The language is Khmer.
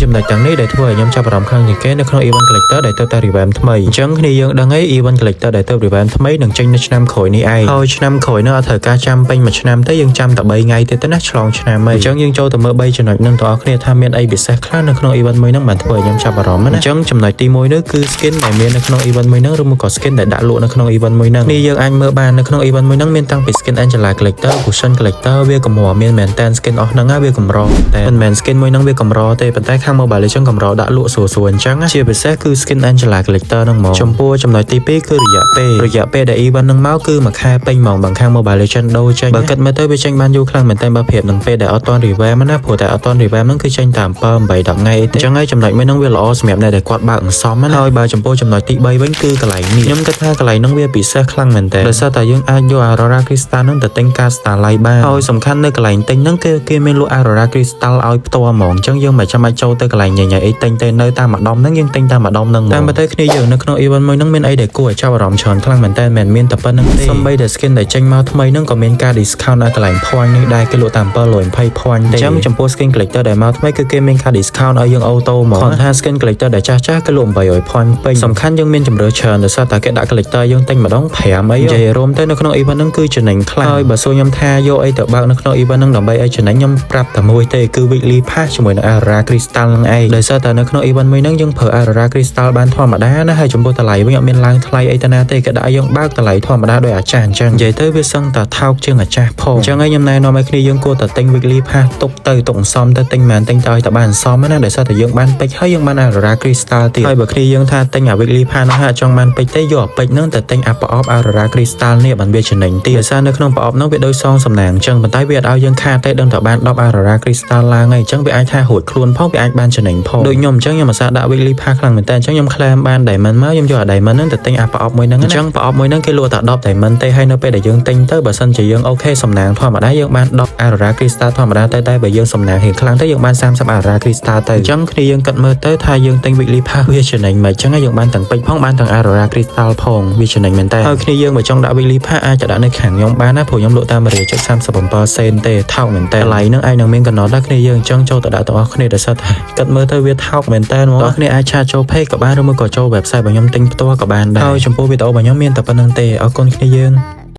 ចំណុចទាំងនេះដែលធ្វើឲ្យខ្ញុំចាប់អារម្មណ៍ខ្លាំងជាងគេនៅក្នុង event collector ដែលទៅតែ revamp ថ្មីអញ្ចឹងគ្នាយើងដឹងហើយ event collector ដែលទៅ revamp ថ្មីនឹងចេញនៅឆ្នាំក្រោយនេះឯងហើយឆ្នាំក្រោយនោះអត់ត្រូវការចាំពេញមួយឆ្នាំទេយើងចាំតែ3ថ្ងៃទេទៅណាឆ្លងឆ្នាំហើយអញ្ចឹងយើងចូលទៅមើល3ចំណុចនឹងទាំងអស់គ្នាថាមានអីពិសេសខ្លះនៅក្នុង event មួយហ្នឹងបានធ្វើឲ្យខ្ញុំចាប់អារម្មណ៍ណាអញ្ចឹងចំណុចទី1នោះគឺ skin ដែលមាននៅក្នុង event មួយហ្នឹងឬមកក៏ skin ដែលដាក់លក់នៅក្នុង event មួយហ្នឹងនេះយើងអាចមើលបាននៅក្នុង event មួយហ្នឹងមានតាំងពី skin Angela collector Cushion collector វាកម្រមានមែនតែន skin អស់ហ្នឹងវាកម្រតែមិនមែន skin មួយហ្នឹងវាកម្រទេប៉ុន្តែខាង Mobile Legends កម្រដាក់លក់ស្រួលៗអញ្ចឹងជាពិសេសគឺ skin Angela collector ហ្នឹងមកចំពោះចំណុចទី2គឺរយៈពេលដែល event ហ្នឹងមកគឺមួយខែពេញហ្មងខាង Mobile Legends ដូរចេញបើគិតមើលទៅវាចេញបានយូរខ្លាំងមែនតែបើប្រៀបនឹងពេលដែលអត់ទាន់ revamp ណាព្រោះតែអត់ទាន់ revamp ហ្នឹងគឺចេញតាម7 8 10ថ្ងៃទេអញ្ចឹងហើយចំណុចមួយហ្នឹងវាល្អសម្រាប់អ្នកដែលគាត់បើកអន្សំណាហើយបើចំពោះចំណុចទី3វិញគឺកន្លែងនេះខ្ញុំគិតថាកន្លែងហ្នឹងវាពិសេសខ្លាំងមែនតើដោយសារតែយើងអាចយក Aurora Crystal ហ្នឹងទៅទិញកាត Starlight បានហើយសំខាន់នៅកន្លែងទិញហ្នឹងគេមានលក់ Aurora Crystal ឲ្យផ្ទាល់ហ្មងអញ្ចឹងយើងមិនចាំបាច់ចូលទៅកន្លែងញ៉ៃអីទិញទៅនៅតាមម្ដុំហ្នឹងយើងទិញតាមម្ដុំហ្នឹងតាមប្រទេសគ្នាយើងនៅក្នុង event មួយហ្នឹងមានអីដែលគួរឲ្យចាប់អារម្មណ៍ច្រើនខ្លាំងមែនតើមិនមានតែប៉ុណ្្នឹងទេសូម្បីតែ skin ដែលចេញមកថ្មីហ្នឹងក៏មានការ discount នៅកន្លែង point នេះដែរគេលក់តាម720 point ទេអញ្ចឹងចំពោះ skin collector ដែលមកថ្មីគឺគេមានការ discount ឲ្យយើងអូតូហ្មងគាត់ថា skin collector ដែលចាស់គេលក់800 point ពេញសំខាន់យើងមានជម្រើសច្រើនដោយសារតែគេដាក់ collector យើងទិញម្ដង5អីនិយាយរួមទៅនៅក្នុង event ហ្នឹងគឺចំណេញខ្លាំងហើយបើសួរខ្ញុំថាយកអីទៅបើកនៅក្នុង event ហ្នឹងដើម្បីឲ្យចំណេញខ្ញុំប្រាប់តែមួយទេគឺ weekly pass ជាមួយនឹង Aurora Crystal ហ្នឹងឯងដោយសារតែនៅក្នុង event មួយហ្នឹងយើងប្រើ Aurora Crystal បានធម្មតាណាហើយចំពោះតម្លៃវិញអត់មានឡើងថ្លៃអីទៅណាទេគេដាក់ឲ្យយើងបើកតម្លៃធម្មតាដោយអាចារ្យអញ្ចឹងនិយាយទៅវាសឹងតែថោកជាងអាចារ្យផងអញ្ចឹងហើយខ្ញុំណែនាំឲ្យគ្នាយើងគួរតែទិញ weekly pass ទុកអន្សំទៅទិញមិនទិញទៅឲ្យតែបានអន្សំណាដោយសារតែយើងបានពេជ្រហើយយើងបាន Aurora Crystal ទៀតហើយបើគ្នាយើងថាទិញអា weekly pass ហ្នឹងហើយចង់បានពេជ្រទេយកអាពេជ្រហ្នឹងទៅទិញអាប្រអប់ Aurora Crystal នេះបានវាចំណេញទៀតដោយសារនៅក្នុងប្រអប់ហ្នឹងវាដូចសងសំណាងអញ្ចឹងប៉ុន្តែវាអត់ឲ្យយើងខាតទេដឹងតែបាន10 Aurora Crystal ឡើងហើយអញ្ចឹងវាអាចថារួចខ្លួនផងវាអាចបានចំណេញផងដូចខ្ញុំអញ្ចឹងខ្ញុំអាសាដាក់ weekly pass ខ្លាំងមែនតើអញ្ចឹងខ្ញុំ claim បាន diamond មកខ្ញុំយកអា diamond ហ្នឹងទៅទិញអាប្រអប់មួយហ្នឹងអញ្ចឹងប្រអប់មួយហ្នឹងគេលក់តែ10 diamond ទេហើយនៅពេលដែលយើងទិញទៅបើសិនជាយើងអូខេសំណាងធម្មតាយើងបាន10 Aurora Crystal ធម្មតាទៅតែបើយើងសំណាងរៀងខ្លាំងទៅយើងបាន30 Aurora Crystal ទៅអញ្ចឹងគ្នាយើងគិតមើលទៅថាយើងទិញ weekly pass វាចំណេញមិនអញ្ចឹងយើងបានទាំងពេជ្រផងបានទាំង Aurora Crystal ផងវាចំណេញមែនតើហើយគ្នាយើងបើចង់ដាក់ weekly pass អាចដាក់នៅខាងខ្ញុំបានណាព្រោះខ្ញុំលក់តាមរាជ37សេនទេថោកមែនតើតម្លៃហ្នឹងអាចនឹងមានកំណត់ដែរគ្នាយើងអញ្ចឹងចូលទៅដាក់ទាំងអស់គ្នាដោយសារតែគិតមើលទៅវាថោកមែនតើបងប្អូនគ្នាអាចឆាតចូល page ក៏បានឬមួយក៏ចូល website របស់ខ្ញុំទិញផ្ទាល់ក៏បានដែរហើយចំពោះវីដេអូរបស់ខ្ញុំមានតែប៉ុណ្្នឹងទេអរគុណគ្នាយើង